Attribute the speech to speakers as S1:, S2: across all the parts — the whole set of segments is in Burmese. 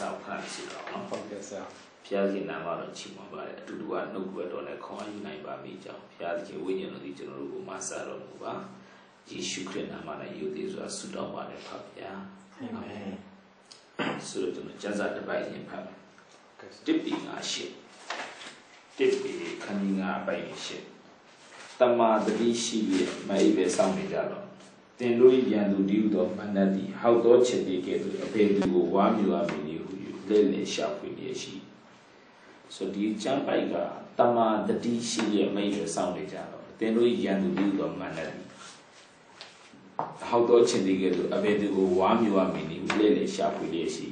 S1: sao phải xí đó nó
S2: không biết sao
S1: phía cái nam vào chỉ mà bà lại tụi nó nấu cái đó này không ai này bà mi cháu phía cái nguyên nhân là đi cho nó cũng mà sao rồi bà chỉ suy khuyên nam mà này yêu thì rồi suy đó bà này pháp ya suy cho nó chân ra được bài những pháp tiếp đi ngã shit tiếp đi khăn đi ngã bài shit tâm mà đi xí về mấy về sau này ra rồi tiền đối diện đồ điều đó mà nãy đi hậu đó chết đi cái đồ về đồ quá nhiều à mình yêu lên shop với gì so đi chẳng phải cả tâm mà đi xí về mấy về sau này ra rồi tiền đối diện đồ điều đó mà nãy đi hậu đó chết đi cái đồ về đồ quá nhiều à mình yêu lên shop với gì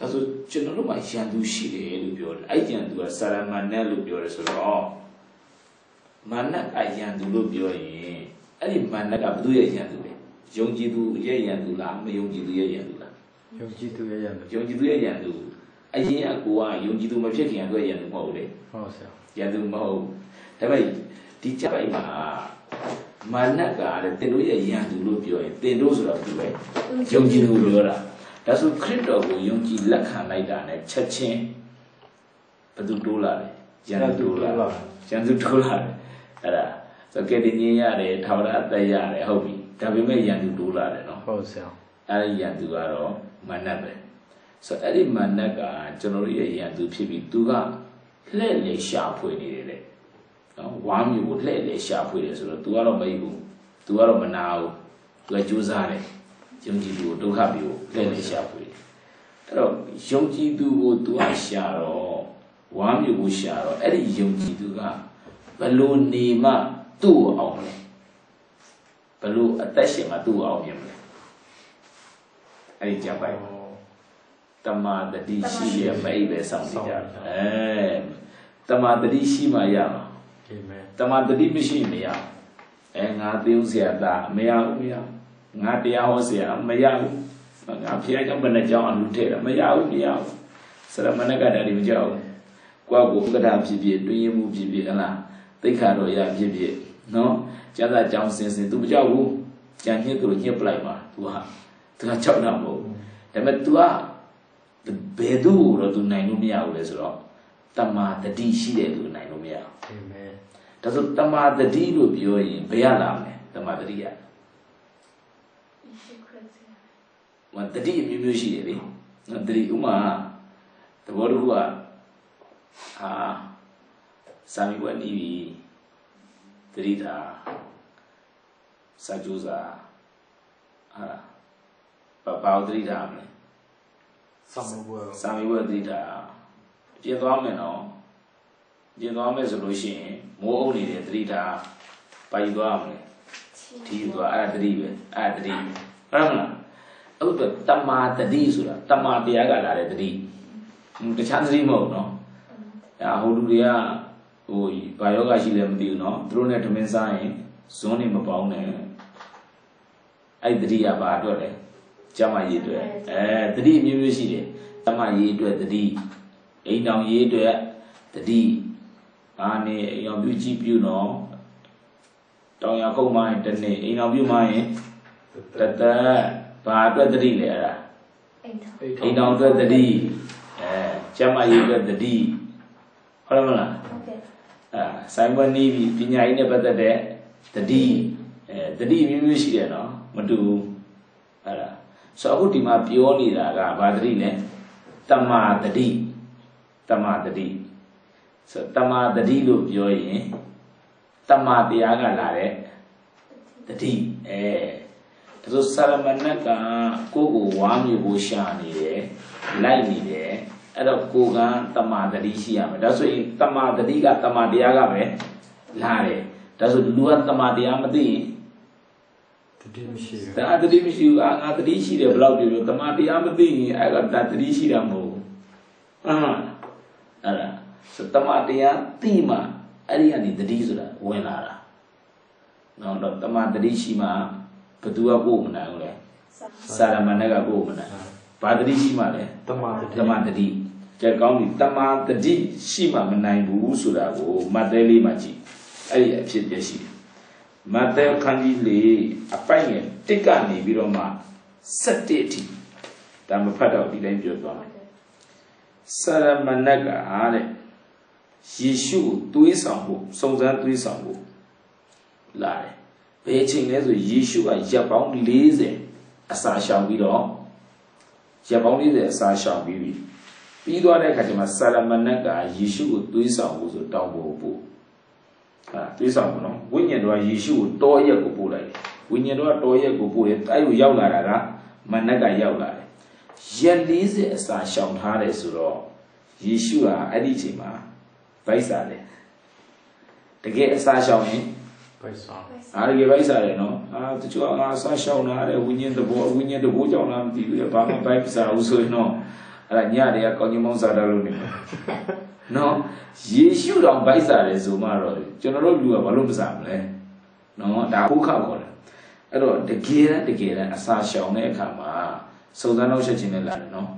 S1: đó số cho nó mà hiện đồ xí về đồ biểu ai hiện đồ sao mà nãy đồ biểu rồi số mà nãy ai hiện đồ biểu ấy anh em mà nãy gặp đồ gì hiện đồ dùng gì đồ gì hiện đồ làไม่用gì đồ gì hiện đồ là
S2: dùng gì đồ gì hiện đồ
S1: dùng gì đồ gì hiện đồ anh em cô à dùng gì đồ mà biết hiện đồ hiện đồ màu đấy hiện đồ màu thế vậy đi chấp vậy mà nãy cả là tiền đồ gì hiện đồ luôn biểu tiền đồ rồi biểu dùng gì đồ biểu là đó số khít đó của dùng gì lắc hàng này đã này chất chén bắt đầu đổ lại hiện đồ lại là so cái gì nhỉ đấy tháo ra tay ra đấy hậu bị đặc biệt mấy hiện đồ đổ lại nó
S2: không sao
S1: ai hiện đồ đó mà nãy đấy so ai đi mà nãy cả cho nó đi hiện đồ phía bên tu cả lệ lệ xả phơi này đấy nó quá nhiều lệ lệ xả phơi đấy rồi tu ở mấy cũng tu ở mà nào cái chú ra đấy dùng gì đồ đâu khác biểu lệ lệ xả phơi rồi dùng gì đồ tu ở xả rồi quá nhiều xả rồi ai đi dùng gì đồ cả balloon ni mà tu ông này balloon attach mà tu ông nhỉ ai chẳng phải tâm mà đi xí về mấy về xong thì ra tâm mà đi xí mà ya tâm mà đi mới xí mà ya ngã tiêu xe ta mấy ao ngã tiêu xe mấy ao ngã phía trong bên này cho anh luôn thế là mấy ao sau đó mình cái đại điểm cho qua cũng cái đàm gì đôi nhiên mua gì là tất cả rồi ya gì nó cha ta trong sinh tu cho u cha như tôi nhớ lại mà tu chọn nào bộแต่မဲ့ तू อ่ะဘယ်သူတော့ तू နိုင်လို့မရဘူးလေဆိုတော့တမာတတိရှိတဲ့သူနိုင်လို့မရဘူးအာမင်ဒါဆိုတမာတတိလို့ပြောရင်ဘယ်ရလာမလဲတမာတတိရမတတိအမျိုးမျိုးရှိတယ်လေနော်တတိဥမာသဘောတခုကစာမီဝတ်နီးပြီတတိတာစာကြိုးစာဘာဥဒိတာမလဲစာမေဝဥဒိတာပြင်သွားမယ်နော်ပြင်သွားမယ်ဆိုလို့ရှိရင်မိုးအုပ်နေတဲ့သတိတာပိုက်သွားမယ်ဒီသွားအဲ့ဒါသတိပဲအဲ့ဒါသတိဟုတ်မလားအဲ့ဒါတမာသတိဆိုတာတမာတရားကလာတဲ့သတိတခြားသတိမဟုတ်နော်အဲ့ဟိုလူတွေကဟိုဘာယောဂရှိလဲမသိဘူးနော်သူတို့နဲ့ထမင်းစားရင်ဇွန်းနေမပေါင်းနဲ့အဲ့သတိကဘာအတွက်လဲကျမရေးအတွက်တတိမျိုးမျိုးရှိတယ်ကျမရေးအတွက်တတိအိမ်တောင်ရေးအတွက်တတိနေအိမ်အောင်ပြုကြည့်ပြုနော်တောင်ရခုတ်မှရင်တနေ့အိမ်အောင်ပြုမှရင်တသက်ဘာအတွက်တတိလဲအဲ့ဒါအိမ်တောင်အတွက်တတိကျမရေးအတွက်တတိဟုတ်မလားဆိုင်ဘွားနီးပြီးပညာရေးနဲ့ပတ်သက်တဲ့တတိတတိမျိုးမျိုးရှိတယ်နော်မတူဘူးအဲ့ဒါဆိုအခုဒီမှာပြောနေတာကဘာတတိလဲတမာတတိဆိုတမာတတိလို့ပြောရင်တမာတရားကလာတဲ့တတိဒါဆိုဆရမဏကကိုဝါမျိုးကိုရှာနေတယ်လိုက်နေတယ်အဲ့တော့ကိုကတမာတတိရှိရမယ်ဒါဆိုရင်တမာတတိကတမာတရားကပဲလာတယ်ဒါဆိုလူကတမာတရားမသိရင်တတိမရှိဘူးဒါတတိမရှိဘူးငါတတိရှိတယ်ဘယ်လောက်ပြောတမာတရားမသိရင်အဲ့ကတတိရှိတာမဟုတ်ဘူးအဲ့ဒါဆိုတမာတရားသိမှအဲ့ဒီကနေတတိဆိုတာဝင်လာတာနော်တော့တမာတတိရှိမှဘသူကကိုယ်မနိုင်ဘူးလေစာရမဏေကကိုယ်မနိုင်ဘာတတိရှိမှလဲတမာတတိကြက်ကောင်းပြီတမာတတိရှိမှမနိုင်ဘူးဆိုတာကိုမတ်တဲလေးမှာကြည့်အဲ့ဒီအဖြစ်ပြရှိတယ်မတ်တဲခန်းကြီးလေးအပိုင်ငယ်တစ်ကနေပြီးတော့မှ17အထိ ဒါမဖတ်တော့ဒီတိုင်းပြောသွားမယ်ဆရမဏတ်ကအားတဲ့ယေရှုကိုသွေးဆောင်ဖို့စုံစမ်းသွေးဆောင်ဖို့လာတယ်ဘယ်အချိန်လဲဆိုယေရှုကရက်ပေါင်း40အစာရှောင်ပြီးတော့ရက်ပေါင်း40အစာရှောင်ပြီးပြီးသွားတဲ့အခါကျမှဆရမဏတ်ကယေရှုကိုသွေးဆောင်ဖို့ဆိုတောင်းဖို့ပို့သွေးဆောင်ဖို့နော်ဝိညာဉ်တော်ကယေရှုကိုတောရက်ကိုပို့လိုက်တယ်ဝိညာဉ်တော်ကတောရက်ကိုပို့တယ်အဲ့ကိုရောက်လာတာကမဏတ်ကရောက်လာတယ်ရက်40အစာရှောင်ထားတယ်ဆိုတော့ယေရှုကအဲ့ဒီအချိန်မှာဗိုက်စားတယ်တကယ်အစာရှောင်ရင်
S2: ဗိုက်စား
S1: တကယ်ဗိုက်စားတယ်နော်တချို့ကအစာရှောင်လာတယ်ဝိညာဉ်တဘောကြောင့်လားမသိဘူးဘာမှဗိုက်စားဘူးဆိုရင်တော့အဲ့ဒါညတွေကကောင်းကြီးမောင်းစားတယ်လို့နေနော်ယေရှုတော်ဗိုက်စားတယ်ဆိုမှတော့ကျွန်တော်တို့လူကဘာလို့မစားမလဲနော်ဒါဟုတ်ခါခေါ်တယ်အဲ့တော့တကယ်တမ်းအစာရှောင်တဲ့အခါမှာစုံစမ်းတော့ချက်ချင်းနဲ့လာတယ်နော်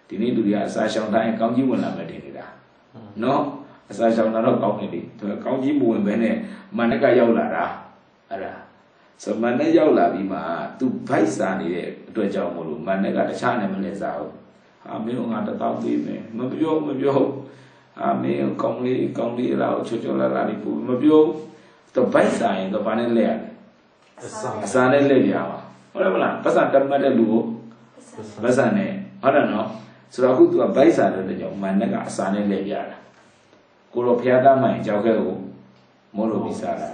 S1: ဒီနေ့လူတွေကအစာရှောင်တိုင်းကောင်းကြီးဝင်လာမယ်တင်နေတာနော်အစာရှောင်တာတော့ကောင်းနေပြီသူကောင်းကြီးမဝင်ဘဲနဲ့မန္တကရောက်လာတာအဲ့ဒါဆိုမန္တရောက်လာပြီးမှသူဗိုက်စားနေတဲ့အတွက်ကြောင့်မို့လို့မန္တကတခြားနဲ့မလဲစားဘူးမင်းတို့ငါ1000ပေးမယ်မပြောမင်းကောင်းလေးလာချောလာလေးပူမပြောတော့ဗိုက်စားရင်တော့ဘာနဲ့လဲရတယ်အစာနဲ့လဲပြပါဟုတ်တယ်မလားပတ်စံတတ်မှတ်တဲ့လူကိုပတ်စံနဲ့ဟုတ်တယ်နော်ဆိုတော့အခုသူကဗိုက်စားတဲ့ကြောင့်မန္တကအစာနဲ့လဲပြတာကိုတော့ဖျားသားမှန်ကြောက်ခဲ့ကိုမို့လို့ပြီးစားတာ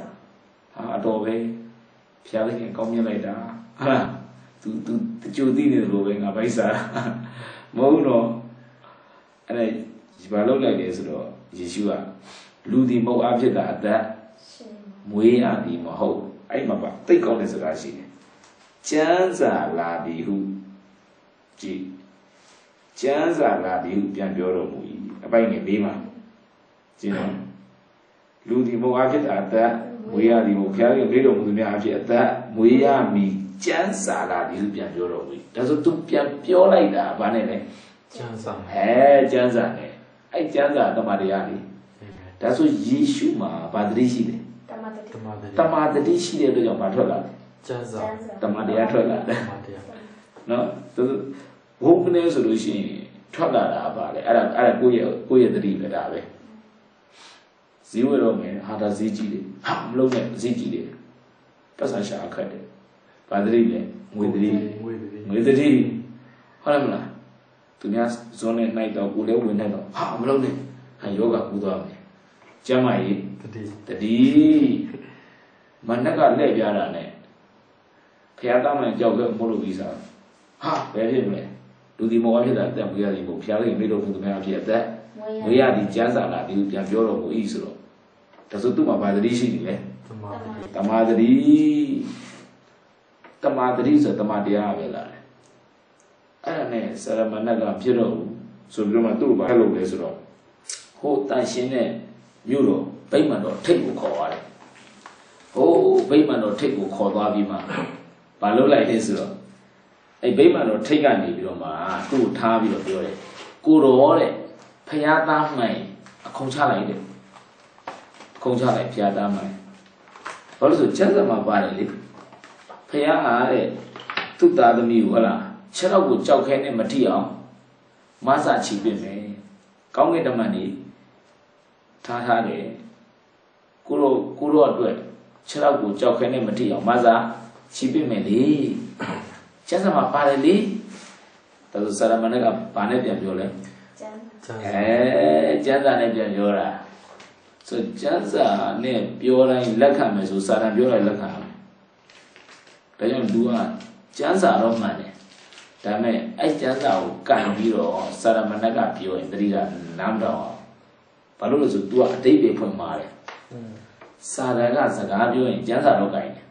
S1: အတော်ပဲဖျားလိုက်ရင်ကောင်းမြင်လိုက်တာဟာသူကြိုသိနေတယ်လို့ပဲငါဗိုက်စားမဟုတ်တော့အဲ့ဒါဘာလုပ်လိုက်လဲဆိုတော့ယေရှုကလူဒီမဟုတ်အဖြစ်တာအသက်မွေးရသည်မဟုတ်အဲ့မှာပါတိတ်ကောင်းတဲ့စကားရှိတယ်ကျမ်းစာလာပြီဟုကြည်ကျမ်းစာလာပြီဟုပြန်ပြောတော်မူ၏အပိုင်ငယ်ဘေးမှာကျင်းတော့လူဒီမဟုတ်အဖြစ်တာအသက်မွေးရသည်မဟုတ်ဘုရားရှင်ပေးတော်မူသူများအဖြစ်အသက်မွေးရမည်ကျမ်းစာလာပြီဟုပြန်ပြောတော်မူ၏ဒါဆိုသူပြန်ပြောလိုက်တာဘာနဲ့လဲ
S2: ကျမ်းစာ
S1: ကျမ်းစာနဲ့အဲ့ကျမ်းစာတမန်တရားလေဒါဆိုယေရှုမှာဘာတတိရှိတယ်တမန်တတိရှိတဲ့အတွက်ကြောင့်မထွက်လာတယ်
S2: ကျမ်းစာ
S1: တမန်တရားထွက်လာတယ်နော်သူဘုံကနေဆိုလို့ရှိရင်ထွက်လာတာပါလေအဲ့ဒါကိုယ့်ရဲ့တတိပဲဒါပဲဈေးဝယ်တော့မယ်ဟာဒါဈေးကြီးတယ်မလုံးနဲ့ဈေးကြီးတယ်ပတ်စံရှာအခက်တယ်ဘာတတိလဲငွေတတိဟုတ်တယ်မလားသူများဇွန်နဲ့နိုင်တော့ကိုလည်းဝင်နေတော့မလုံးနဲ့ယောဂကူးသွားမယ်ကျမ်းမာရေးတတိမနက်ကလှည့်ပြတာနဲ့ဖျားသားမှန်ကြောက်ခဲ့မလို့ပြီးစားဘယ်ဖြစ်မလဲလူဒီမောဖြစ်တာအသက်မွေးရသည်မို့ဖျားလေးမိလို့သူများဖြစ်အသက်မွေးရသည်ကျမ်းစာလာဒီပြန်ပြောတော့ကိုဤဆိုတော့ဒါဆိုသူ့မှာဘာတတိရှိနေလဲတမာတတိဆိုတမာတရားပဲလားအဲ့ဒါနဲ့ဆရမဏတ်ကဖြစ်တော့ဆိုပြီးတော့မှသူ့ကိုဘာလုပ်လဲဆိုတော့ဟိုတန်ရှင်းတဲ့မြို့တော်ဗိမာန်တော်ထိပ်ကိုခေါ်သွားတယ်ဟိုဗိမာန်တော်ထိပ်ကိုခေါ်သွားပြီးမှဘာလုပ်လိုက်လဲဆိုတော့အဲ့ဗိမာန်တော်ထိပ်ကနေပြီးတော့မှသူ့ကိုထားပြီးတော့ပြောတယ်ကိုတော်တဲ့ဖျားသားမှန်အခုံချလိုက်တယ်အခုံချလိုက်ဖျားသားမှန်ဘာလို့ဆိုကျမ်းစာမှာပါတယ်လေဖျားအားတဲ့သူ့သားသမီးကိုဟလားခြေတော့ကိုကြောက်ခဲနဲ့မထိအောင်မဆာချီပစ်မယ်ကောင်းကင်တမန်နေထားတယ်ကိုရောအတွက်ခြေတော့ကိုကြောက်ခဲနဲ့မထိအောင်မဆာချီပစ်မယ်လေကျမ်းစာမှာပါတယ်လေဒါဆိုဆရာမနဲ့ကဘာနဲ့ပြန်ပြောလဲကျမ်းစာနဲ့ပြန်ပြောတာဆိုကျမ်းစာနဲ့ပြောတိုင်းလက်ခံမယ်ဆိုစာတန်ပြောတိုင်းလက်ခံမယ်ဒါကြောင့်လူကကျမ်းစာတော့မှန်တယ်ဒါမဲ့အဲ့ကျမ်းစာကိုကန်ပြီးတော့စာရမဏတ်ကပြောရင်တတိကနားမတော်အောင်ဘာလို့လဲဆို तू ကအတိတ်ပဲဖွင့်မှာတယ်စာရန်ကစကားပြောရင်ကျမ်းစာတော့ကန်တယ်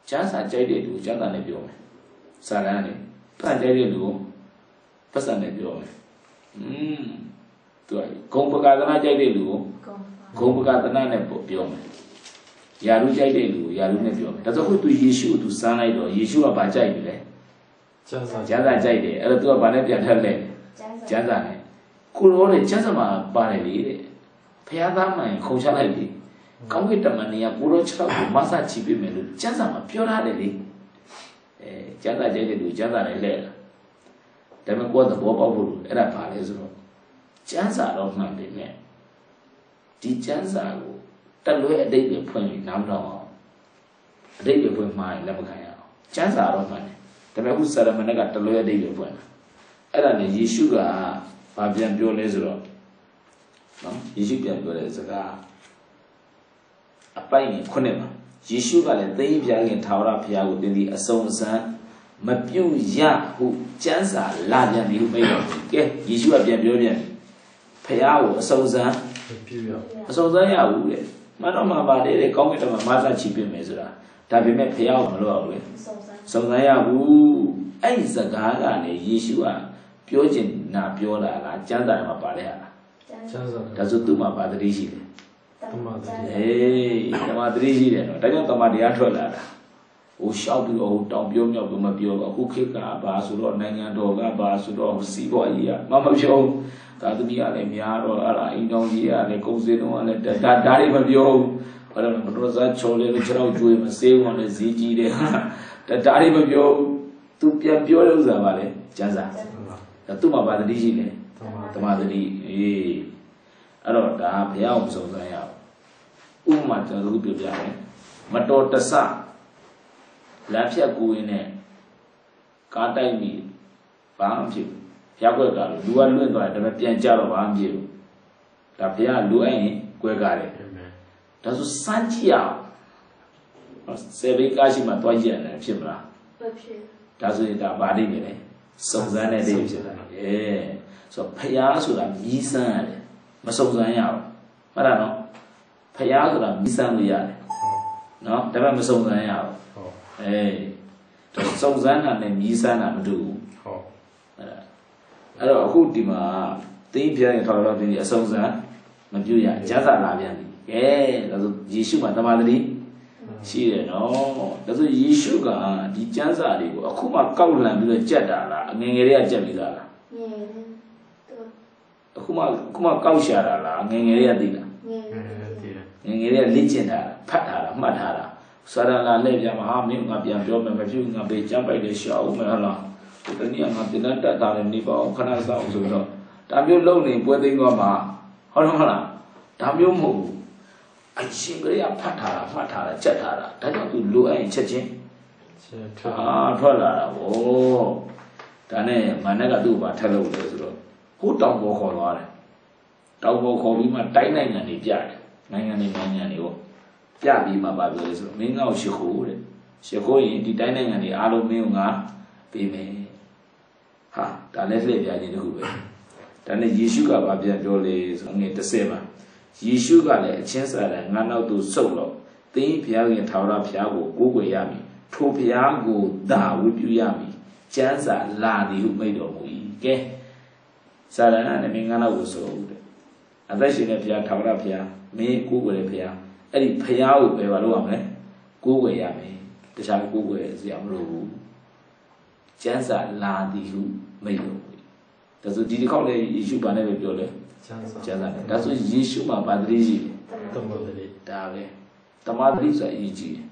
S1: ကျမ်းစာကြိုက်တဲ့လူကျမ်းစာနဲ့ပြောမယ်စာရန်နဲ့ပတ်ကြိုက်တဲ့လူပတ်စံနဲ့ပြောမယ်သူကဂုံပကာသနာကြိုက်တဲ့လူကိုဂုံပကာသနာနဲ့ပြောမယ်ယာရုကြိုက်တဲ့လူကိုယာရုနဲ့ပြောမယ်ဒါဆိုခု तू ယေရှုကို तू စမ်းလိုက်တော့ယေရှုကဘာကြိုက်ပြီလဲကျမ်းစာကြိုက်တယ်အဲ့တော့ तू ကဘာနဲ့ပြန်ထက်လဲကျမ်းစာနဲ့ကိုရောတဲ့ကျမ်းစာမှာပါတယ်လေတဲ့ဖျားသားမှန်ခုံချလိုက်လေကောင်းကင်တမန်တွေကကိုရော6ကိုမဆချီပြမယ်လို့ကျမ်းစာမှာပြောထားတယ်လေကျမ်းစာကြိုက်တဲ့လူကျမ်းစာနဲ့လဲ ဒါပေမဲ့ကိုယ်ကသဘောပေါက်ဖို့အဲ့ဒါဘာလဲဆိုတော့ကျမ်းစာတော့မှန်ပေမဲ့ဒီကျမ်းစာကိုတက်လွဲအတိတ်ပဲဖွင့်ပြီးနားမတော့အောင်အတိတ်ပဲဖွင့်မှားရင်လက်မခံရအောင်ကျမ်းစာတော့မှန်တယ်ဒါပေမဲ့အခုဆရာမနဲ့ကတက်လွဲအတိတ်ပဲဖွင့်တာအဲ့ဒါနဲ့ယေရှုကဘာပြန်ပြောလဲဆိုတော့နော်ယေရှုပြန်ပြောတဲ့စကားအပိုင်ခုနှစ်မှာယေရှုကလည်းသိပြခင်ထာဝရဘုရားကိုတင်ပြီးအစုံအစမ်းမပြုတ်ရဟုကျမ်းစာလာပြန်ပြီးမိတ်တော်ကဲယေရှုကပြန်ပြောပြန်ဘုရားကိုအစုံစမ်း
S2: မပြုတ်ရ
S1: အစုံစမ်းရဘူးတဲ့မတော်မှာပါတယ်တဲ့ကောင်းကင်တမန်မဆာချီပြမယ်ဆိုတာဒါပေမဲ့ဘုရားကိုမလုပ်အောင်လေစုံစမ်းရဘူးအဲ့ဒီစကားကလည်းယေရှုကပြောချင်တာပြောတာလားကျမ်းစာမှာပါတဲ့ဟာလား
S2: ကျမ်းစာ
S1: ဒါဆိုသူ့မှာပါတတိရှိတယ်
S2: တမန်တော်
S1: တမန်တတိရှိတယ်နော်ဒါကြောင့်တမန်တရားထွက်လာတာဟိုရှောက်ပြီးတော့ဟိုတောင်ပြောမြောက်ပြီးမပြောတော့အခုခေတ်ကဘာဆိုတော့နိုင်ငံတော်ကဘာဆိုတော့စီးပွားရေးကမပြောသာသမီကလည်းများတော့အဲ့ဒါအိမ်တော်ကြီးကလည်းကုန်စည်တော်ကလည်းဒါတွေမပြောဘူးဘာလို့မတော်စားချော်လေးခြေထောက်ကျွေးမစေးဝင်လည်းဈေးကြီးတယ်ဒါတွေမပြောဘူးသူပြန်ပြောတဲ့ဥစ္စာပါလေကျမ်းစာဒါသူ့မှာပါတတိရှိတယ်တမန်တတိအဲ့တော့ဒါဘုရားကိုစုံစမ်းရအောင်ဥပမာကျွန်တော်တို့ပြောပြမယ်မတော်တဆလမ်းဖြတ်ကိုင်းနဲ့ကားတိုက်မိဘာမှဖြစ်ဘူးဘုရားကွက်ကလူကလွင့်သွားတယ်ဒါပေမဲ့ပြန်ကြတော့ဘာမှဖြစ်ဘူးဒါဘုရားလူအဲ့ရင်ကွက်ကားတယ်ဒါဆိုစမ်းကြည့်အောင်စေဘေးကားရှိမှတွားကြည့်ရတယ်ဖြစ်မလား
S3: မဖြစ်
S1: ဒါဆိုရင်ဒါဘာလိမ့်မယ်လဲစုံစမ်းတဲ့လိမ့်ဖြစ်တာဆိုတော့ဘုရားဆိုတာမြည်စမ်းရတယ်မစုံစမ်းရအောင်မှတ်တာနော်ဘုရားဆိုတာမြည်စမ်းလို့ရတယ်နော်ဒါပေမဲ့မစုံစမ်းရအောင်စုံစမ်းတာနဲ့မြည်စမ်းတာမတူဘူး
S2: ဟုတ်
S1: အဲ့တော့အခုဒီမှာသိပြရင်ထောက်တော့ဒီအစုံစမ်းမပြုတ်ရကျမ်းစာလာပြန်ပြီဒါဆိုယေရှုမှာတမန်တော်ရှိတယ်နော်ဒါဆိုယေရှုကဒီကျမ်းစာတွေကိုအခုမှကောက်လှန်ပြီးတော့ကြက်တာလားငယ်ငယ်လေးကကြက်ပြီးသားလားအခုမှကောက်ရှာတာလားငယ်ငယ်လေးကသိလားငယ်ငယ်လေးကလေ့ကျင့်တာဖတ်တာမှတ်ထားတာစာရလာလက်ပြမှာဟာမင်းငါပြန်ပြောမယ်မဖြစ်ငါပေးကြမ်းပိုက်လေးရှောက်မယ်ဟုတ်လားဒီနေ့ငါတင်တတ်တာလည်းနေပါအောင်ခဏစောင့်ဆိုတော့ဒါမျိုးလုံနေပွဲသိမ်းသွားမှာဟုတ်တယ်မဟုတ်လားဒါမျိုးမဟုတ်ဘူးအရှင်ကလေးကဖတ်ထားတာမှတ်ထားတာကြက်ထားတာဒါကြောင့်သူလိုအပ်ရင်ချက်ချင်းထွက်လာတာဗောဒါနဲ့မနက်ကသူ့ဘာထက်လို့လဲဆိုတော့ဟိုတောင်ပေါ်ခေါ်သွားတယ်တောင်ပေါ်ခေါ်ပြီးမှတိုင်းနိုင်ငံတွေပြတယ်နိုင်ငံတွေဟောပြပြီးမှပါပြောလဲဆိုတော့မင်းငါ့ကိုရှ िख ိုးတဲ့ရှ िख ိုးရင်ဒီတိုင်းနိုင်ငံတွေအားလုံးမင်းကငါပေးမယ်ဟာဒါလည်းလှည့်ပြခြင်းတခုပဲဒါနဲ့ယေရှုကဘာပြန်ပြောလဲဆိုငွေ30ပါယေရှုကလည်းအချင်းစာတယ်ငါနောက်သူစုပ်တော့သင်ဘုရားခင်ထာဝရဘုရားကိုကိုးကွယ်ရမည်ထိုဘုရားကိုသာဝတ်ပြုရမည်ကျမ်းစာလာသည်ဟုမိန့်တော်မူ၏ကဲစာရဏနဲ့မင်းငါနောက်ကိုစုပ်တဲ့အသက်ရှင်တဲ့ဘုရားထာဝရဘုရားမင်းကိုးကွယ်တဲ့ဘုရားအဲ့ဒီဘုရားကိုပဲဘာလို့ရမလဲကိုးကွယ်ရမယ်တခြားကိုးကွယ်စရာမလိုဘူးကျမ်းစာလာသည်ဟုမိန့်တော်မူ၏ဒါဆိုဒီတစ်ခေါက်လည်းယေရှုဘာနဲ့ပဲပြောလဲကျမ်းစာနဲ့ဒါဆိုယေရှုမှာဗာတိရှိတယ်
S2: တမန်တတိ
S1: ဒါပဲတမန်တတိဆိုအရေးကြီးတယ်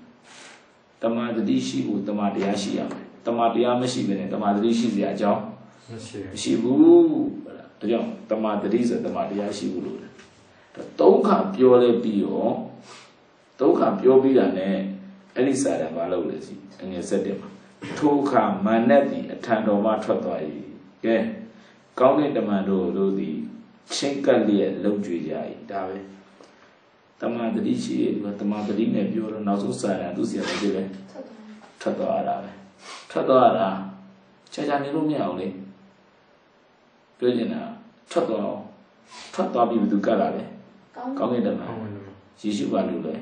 S1: တမန်တတိရှိဖို့တမန်တရားရှိရမယ်တမန်တရားမရှိဘဲနဲ့တမန်တတိရှိစရာအကြောင်းမရှိဘူးဒါကြောင့်တမန်တတိဆိုတမန်တရားရှိဖို့လို့သုံးခါပြောလဲပြီးရောသုံးခါပြောပြီးတာနဲ့အဲ့ဒီစာတန်ဘာလုပ်လဲစီအငယ်7မှာထိုခါမန်နဲ့ဒီအထံတော်မှထွက်သွား၏ကဲကောင်းကင်တမန်တို့သည်ချင်းကပ်လျက်လုံကြွေကြ၏ဒါပဲတမန်တတိရှိတယ်တမန်တတိနဲ့ပြောတော့နောက်ဆုံးစာတန်သူ့ဆရာလည်းပြတယ်ထွက်သွားတာပဲထွက်သွားတာချာချာနေလို့မရအောင်လေပြောနေတာထွက်သွားပြီးဘယ်သူကတ်လာလဲကောင်းကင်တမန်ယေရှုကလူလဲ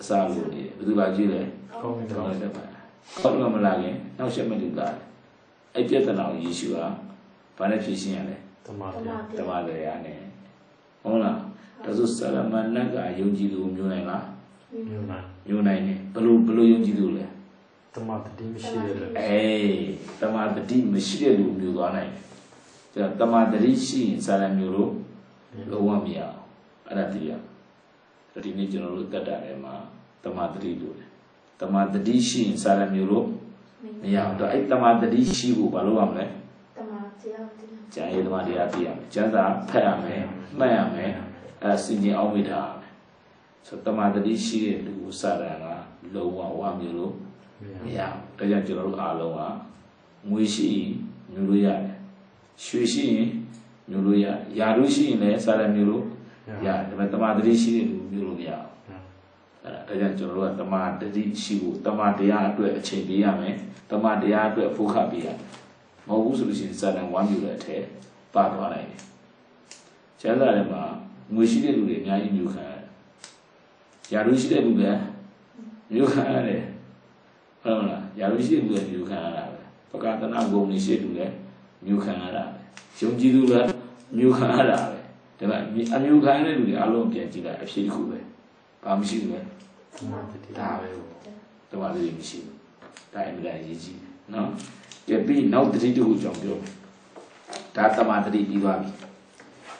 S1: အစာလူနေဘယ်သူကကြည့်လဲကောင်းကင်တမန်ကောင်းကင်မလာခင်နောက်ဆက်မလူလာတယ်အဲ့ပြဿနာကိုယေရှုကဘာနဲ့ဖြေရှင်းရလဲ
S2: တမန်
S1: တရားနဲ့ဟုတ်လားဒါဆိုဆရာမနတ်ကယုံကြည်သူမျိုးနိုင်လားမျိုးနိုင်တယ်ဘလို့ယုံကြည်သူလဲ
S2: တမန်တတိမရှိတဲ့လူ
S1: တမန်တတိမရှိတဲ့လူမျိုးသွားနိုင်တယ်တမန်တတိရှိရင်ဆရာမျိုးလို့လုံးဝမရအောင်အဲ့ဒါသိရဒီနေ့ကျွန်တော်တို့တက်တာထဲမှာတမန်တတိလို့တမန်တတိရှိရင်ဆရာမျိုးလို့မရအောင်တော့အဲ့တမန်တတိရှိဖို့ဘာလို့ရမလဲ ကျန်ရေးသမားတရားသိရမယ်ကျမ်းစာဖတ်ရမယ်မှတ်ရမယ်အဲ့ဒါစင်ကြင်အောင်မိထားရမယ်ဆိုတမာတတိရှိတဲ့လူကိုစတာကလုံးဝဝမျိုးလို့မရဘူးဒါကြောင့်ကျွန်တော်တို့အားလုံးကငွေရှိရင်မျိုးလို့ရတယ်ရွှေရှိရင်မျိုးလို့ရတယ်ယာတို့ရှိရင်လည်းစတာမျိုးလို့ရတယ်ဒါပေမဲ့တမာတတိရှိတဲ့လူမျိုးလို့မရဘူးအဲ့ဒါကြောင့်ကျွန်တော်တို့ကတမာတတိရှိဖို့တမာတရားအတွက်အချိန်ပေးရမယ်တမာတရားအတွက်ဖိုးခပေးရမယ်မဟုတ်ဘူးဆိုလို့ရှိရင်စတာဝမ်းမျိုးလည်းအထက်ပါသွားနိုင်တယ်ကျမ်းစာထဲမှာငွေရှိတဲ့လူတွေအများကြီးမျိုးခံရတယ်ယာတို့ရှိတဲ့လူတွေမျိုးခံရတယ်ဟုတ်လားယာတို့ရှိတဲ့လူတွေမျိုးခံရတာပဲပကသနာဂုဏ်ရှိတဲ့လူတွေမျိုးခံရတာပဲယုံကြည်သူတွေမျိုးခံရတာပဲဒါပေမဲ့အမျိုးခံရတဲ့လူတွေအလုံးပြန်ကြည့်လိုက်အဖြစ်တစ်ခုပဲဘာမှမရှိဘူးပဲဒါပဲတမန်တော်မရှိဘူးဒါအမြဲတမ်းရေးကြည့်နော်ကြပြီးနောက်တတိတစ်ခုကြောင့်ပြောဒါတမန်တတိပြီးသွားပြီ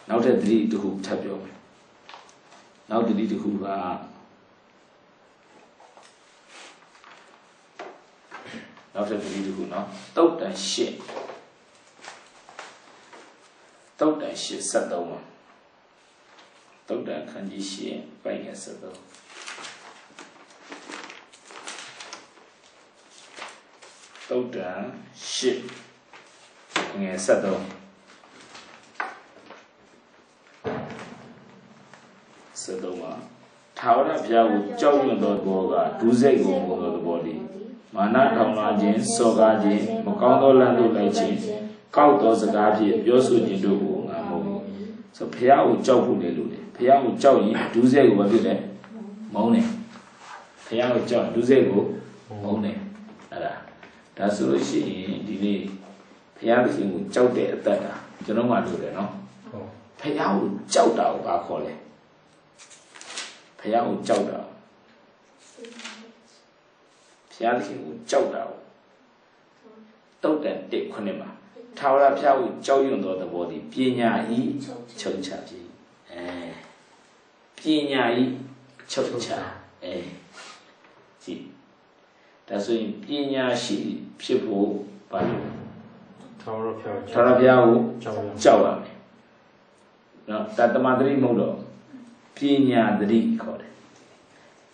S1: နောက်ထပ်တတိတစ်ခုထပ်ပြောမယ်နောက်တတိတစ်ခုကနောက်ထပ်တတိတစ်ခုနော်တုတ်တန်ရှစ်တုတ်တန်ရှစ်73မှာတုတ်တန်ခန်းကြီးရှစ်ပိုင်ငယ်73တုတ်တန်ရှစ်ငယ်73မှာထာဝရဘုရားကိုကြောက်ရွံ့သောဘောကဒုစရိုက်ကိုပုံသောသဘောလေးမာနထောင်လာခြင်းစော်ကားခြင်းမကောင်းသောလမ်းသို့လိုက်ခြင်းကောက်သောစကားဖြင့်ပြောဆိုခြင်းတို့ကိုငါမုန်း၏ဆိုဘုရားကိုကြောက်ဖို့လေလို့လေဘုရားကိုကြောက်ရင်ဒုစရိုက်ကိုဘာဖြစ်လဲမုန်းတယ်ဘုရားကိုကြောက်ဒုစရိုက်ကိုမုန်းတယ်အဲ့ဒါဆိုလို့ရှိရင်ဒီနေ့ဘုရားသခင်ကိုကြောက်တဲ့အသက်တာကျွန်တော်မှလို့တယ်နော်ဘုရားကိုကြောက်တာကိုဘာခေါ်လဲဘုရားကိုကြောက်တာဘုရားသခင်ကိုကြောက်တာတုတ်တန်1 ခုမှာထာဝရဘုရားကိုကြောက်ရွံ့သောသဘောသည်ပညာဤချုပ်ချပြီပညာဤချုပ်ချကြည့်ဒါဆိုရင်ပညာရှိဖြစ်ဖို့ဘာလို့ထာဝရဘုရားကိုကြောက်ရမယ်နော်တမန်တတိမဟုတ်တော့ပညာတတိခေါ်တယ်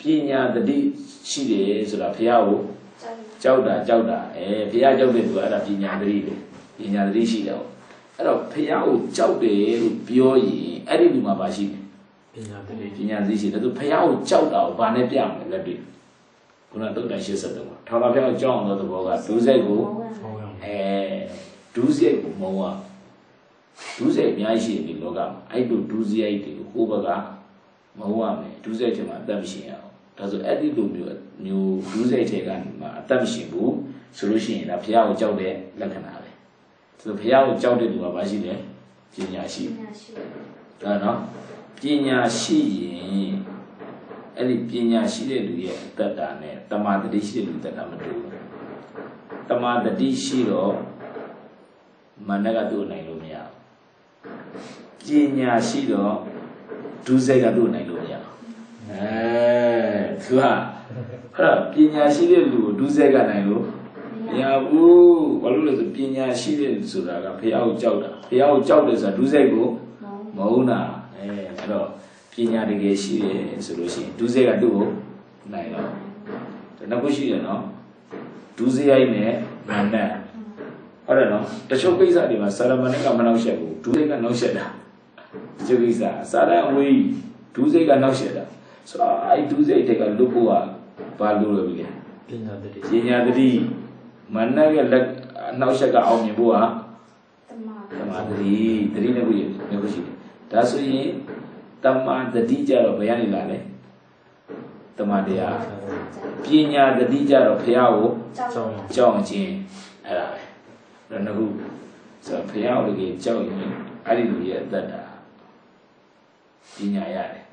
S1: ပညာတတိရှိတယ်ဆိုတာဘုရားကိုကြောက်တာဘုရားကြောက်တဲ့သူကအဲ့ဒါပညာတတိပဲပညာတတိရှိတယ်အဲ့တော့ဘုရားကိုကြောက်တယ်လို့ပြောရင်အဲ့ဒီလူမှာပါရှိတယ်ပညာတတိရှိတယ်သူဘုရားကိုကြောက်တာကိုဘာနဲ့ပြမလဲလက်တွေ့ခုနတုတ်တန်83မှာထာဝရဘုရားကိုကြောက်အောင်သောသဘောကဒုစရိုက်ကိုဒုစရိုက်ကိုမုန်းရဒုစရိုက်အများကြီးရှိတယ်ဒီလောကမှာအဲ့လိုဒုစရိုက်တွေကိုဘက်ကမဟုတ်ရမယ်ဒုစရိုက်ထဲမှာအသက်မရှိရအောင်ဒါဆိုအဲ့ဒီလိုမျိုးဒုစရိုက်ထဲကမှအသက်မရှိဘူးဆိုလို့ရှိရင်ဒါဘုရားကိုကြောက်တဲ့လက္ခဏာပဲဆိုတော့ဘုရားကိုကြောက်တဲ့လူကဘာရှိလဲပညာရှိဒါနော်ပညာရှိရင်အဲ့ဒီပညာရှိတဲ့လူရဲ့အသက်တာနဲ့တမာတတိရှိတဲ့လူသက်တာမတူဘူးတမာတတိရှိတော့မနကတို့နိုင်လို့မရဘူးပညာရှိတော့ဒုစရိုက်ကတို့နိုင်လို့မရဘူးသူကအဲ့ပညာရှိတဲ့လူကိုဒုစရိုက်ကနိုင်လို့မရဘူးဘာလို့လဲဆိုပညာရှိတဲ့ဆိုတာကဘုရားကိုကြောက်တာဘုရားကိုကြောက်တယ်ဆိုတာဒုစရိုက်ကိုမဟုတ်တာအဲ့တော့ပညာတကယ်ရှိတယ်ဆိုလို့ရှိရင်ဒုစရိုက်ကသူ့ကိုနိုင်တော့ဒါနောက်ခုရှိတယ်နော်ဒုစရိုက်နဲ့မန္တဟုတ်တယ်နော်တချို့ကိစ္စတွေမှာစာရမဏေကမနှောက်ယှက်ဘူးဒုစရိုက်ကနှောက်ယှက်တာဒီကိစ္စစာရအဝေးဒုစရိုက်ကနှောက်ယှက်တာဆိုတော့အဲ့ဒုစရိုက်တွေကလွတ်ဖို့ကဘာလို့လဲပြီလဲပညာတတိမန္တရဲ့လက်နှောက်ယှက်ကအောင်မြင်ဖို့ကတမာတတိနဲ့ကိုမျိုးရှိတယ်ဒါဆိုရင်တမာတတိကြတော့ဘယ်ကနေလာလဲတမာတရားပညာတတိကြတော့ဘုရားကိုကြောက်ခြင်းအဲ့ဒါပဲဒါနှစ်ခုဆိုဘုရားကိုလည်းကြောက်ရင်အဲ့ဒီလူရဲ့အသက်တာပညာရတယ်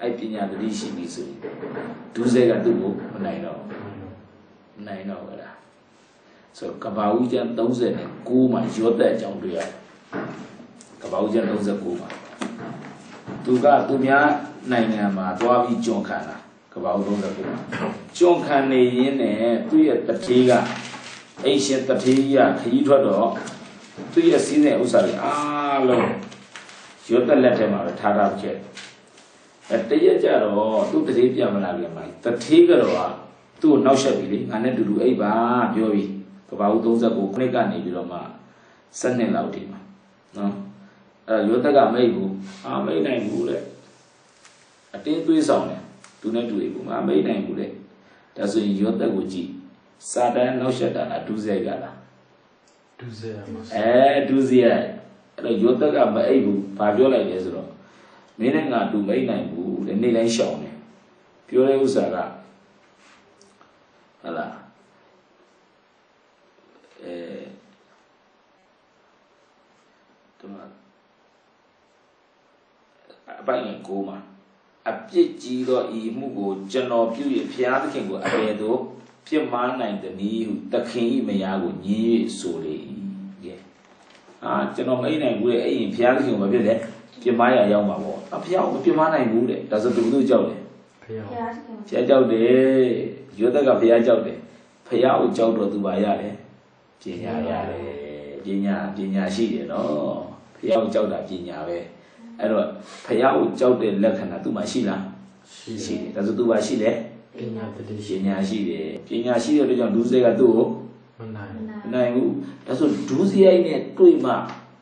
S1: အဲ့ပညာတတိရှိပြီဆိုရင်ဒုစရိုက်ကသူ့ကိုမနိုင်တော့ဘူးလားဆိုကဘာဦးကျမ်း39မှာရောသက်အကြောင်းတွေ့ရတယ်ကဘာဦးကျမ်း39မှာသူကသူများနိုင်ငံမှာသွားပြီးကျွန်ခံတာကဘာဦး39မှာကျွန်ခံနေရင်းနဲ့သူ့ရဲ့တထေးကအိရှင်တထေးကြီးကခရီးထွက်တော့ သူရဲ့စီးတဲ့ဥစ္စာတွေအားလုံးရွတ်သက်လက်ထဲမှာပဲထားထားခဲ့တရက်ကြတော့သူ့တတိပြမလာပြန်ပါတထေးကတော့သူ့ကိုနောက်ဆက်ပြီလေငါနဲ့တူတူအိပ်ပါပြောပြီးကဘာဦး39ခုနှစ်ကနေပြီးတော့မှ7နှစ်လောက်တည်မှာနော်ရွတ်သက်ကမိတ်ဘူးမိတ်နိုင်ဘူးလေအတင်းသွေးဆောင်တယ်သူနဲ့တူအိပ်ဘူးမိတ်နိုင်ဘူးလေဒါဆိုရင်ရွတ်သက်ကိုကြည့်စာတန်နောက်ဆက်တာလားဒုစရိုက်ကလား
S2: ဒုစရိုက်ပါ
S1: ဒုစရိုက်အဲ့တော့ရွတ်သက်ကမအိပ်ဘူးဘာပြောလိုက်လဲဆိုတော့မင်းနဲ့ငါတူမိတ်နိုင်ဘူးလေနေ့တိုင်းရှောင်တယ်ပြောတဲ့ဥစ္စာကဟုတ်လားတမအပိုင်ကိုမှာအပြစ်ကြီးသောဤမှုကိုကျွန်တော်ပြု၍ဘုရားသခင်ကိုအဘယ်သို့ပြစ်မှားနိုင်သည်နည်းဟုသခင်၏မယားကိုညည်း၍ဆိုလေ၏ကျွန်တော်မအိမ်နိုင်ဘူးလေအဲ့ရင်ဘုရားသခင်ကိုမဖြစ်လေပြစ်မှားရရောက်မှာပေါ့ဘုရားကိုပြစ်မှားနိုင်ဘူးတဲ့ဒါဆိုဘယ်လိုကြောက်လဲ
S2: ဘု
S1: ရားကြောက်တယ်ရွတ်သက်ကဘုရားကြောက်တယ်ဘုရားကိုကြောက်တော့သူပါရတယ်ပညာရတယ်ပညာရှိတယ်နော်ဘုရားကိုကြောက်တာပညာပဲအဲ့တော့ဘုရားကိုကြောက်တဲ့လက္ခဏာသူ့မှာရှိလားရှိတယ်ဒါဆိုသူပါရှိလေ
S2: ပညာတည်း
S1: ပညာရှိတယ်ပညာရှိတဲ့အတွက်ကြောင့်ဒုစရိုက်ကသူ့ကို
S2: မ
S1: နိုင်ဘူးဒါဆိုဒုစရိုက်နဲ့တွေ့မှ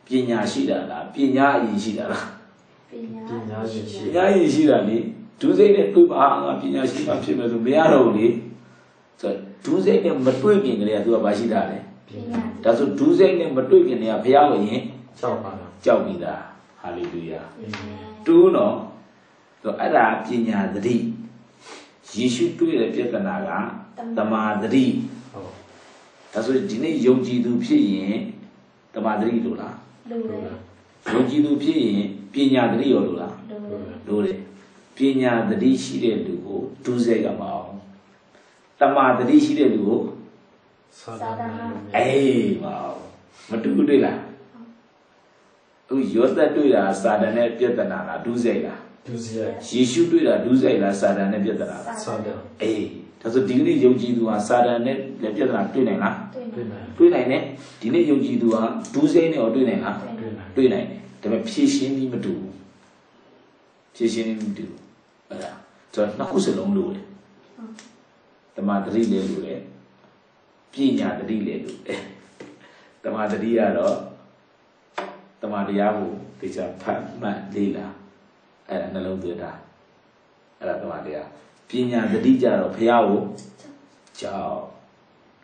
S1: ပညာရှိတာလားပညာအရင်ရှိတာလား
S2: ပညာ
S1: ရှိတာလေဒုစရိုက်နဲ့တွေ့မှငါပညာရှိမှဖြစ်မယ်ဆိုမရတော့ဘူးလေဆိုဒုစရိုက်နဲ့မတွေ့ခင်ကလေးကသူကဘာရှိတာလဲ
S2: ပညာ
S1: ဒါဆိုဒုစရိုက်နဲ့မတွေ့ခင်ကဘုရားကိုရင်
S2: ကြောက်ပါလား
S1: ကြောက်ပြီလားဟာလေလုယာတူးနော်ဆိုအဲ့ဒါပညာသတိယေရှုတွေ့တဲ့ပြဿနာကတမာသတိဒါဆိုဒီနေ့ယုံကြည်သူဖြစ်ရင်တမာသတိလို့လားယုံကြည်သူဖြစ်ရင်ပညာသတိရောလို့လားလို့တယ်ပညာသတိရှိတဲ့လူကိုဒုစရိုက်ကမအောင်တမာသတိရှိတဲ့လူကို
S2: စာတန်
S1: မအောင်မတူဘူးတွေ့လားအခုယောသတွေ့တာစာတန်နဲ့ပြဿနာလားဒုစရိုက်လား
S2: ဒုစရိုက်
S1: ယေရှုတွေ့တာဒုစရိုက်လားစာတန်နဲ့ပြဿနာလား
S2: စာတန်
S1: ဒါဆိုဒီနေ့ယုံကြည်သူဟာစာတန်နဲ့ပြဿနာတွေ့နိုင်လားတွေ့နိုင်တယ်ဒီနေ့ယုံကြည်သူဟာဒုစရိုက်နဲ့ရောတွေ့နိုင်လားတွေ့နိုင်တယ်ဒါပေမဲ့ဖြည့်ရှင်းပြီးမတူဘူးဖြည့်ရှင်းပြီးမတူဘူးအဲ့ဒါဆိုတော့နှစ်ခုစလုံးလို့လေတမာတတိလေလို့လေပညာတတိလေလို့တမာတတိကတော့တမာတရားကိုသိချာဖတ်မှတ်လေ့လာအဲ့ဒါနှလုံးသွင်းတာအဲ့ဒါတမာတရားပညာတတိကြတော့ဘုရားကိုကြောက်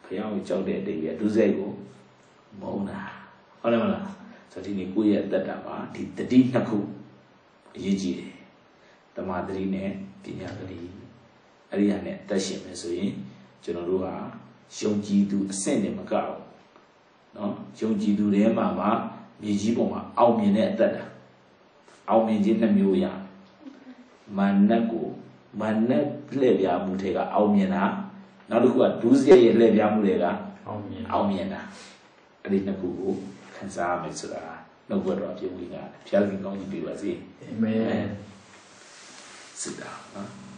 S1: ဘုရားကိုကြောက်တဲ့အတိတ်ရဲ့ဒုစရိုက်ကိုမုန်းတာဟုတ်တယ်မလားဆိုတော့ဒီနေ့ကိုယ့်ရဲ့အသက်တာမှာဒီတတိနှစ်ခုအရေးကြီးတယ်တမာတတိနဲ့ပညာတတိအဲ့ဒီဟာနဲ့အသက်ရှင်မယ်ဆိုရင်ကျွန်တော်တို့ဟာယုံကြည်သူအဆင့်နဲ့မကောက်နော်ယုံကြည်သူတွေမှာမြေကြီးပေါ်မှာအောင်မြင်တဲ့အသက်တာအောင်မြင်ခြင်းနှစ်မျိုးရမာနကိုမာနလှည့်ပြားမှုတွေကအောင်မြင်တာနောက်တစ်ခုကဒုစရိုက်ရဲ့လှည့်ပြားမှုတွေကအောင်မြင်တာအဲ့ဒီနှစ်ခုကိုခံစားရမယ်ဆိုတာနှုတ်ဘတော်ပြုံးလေးကဘုရားရှင်ကောင်းကြီးပေးပါစေ
S2: အာမင်
S1: စစ်တာနော်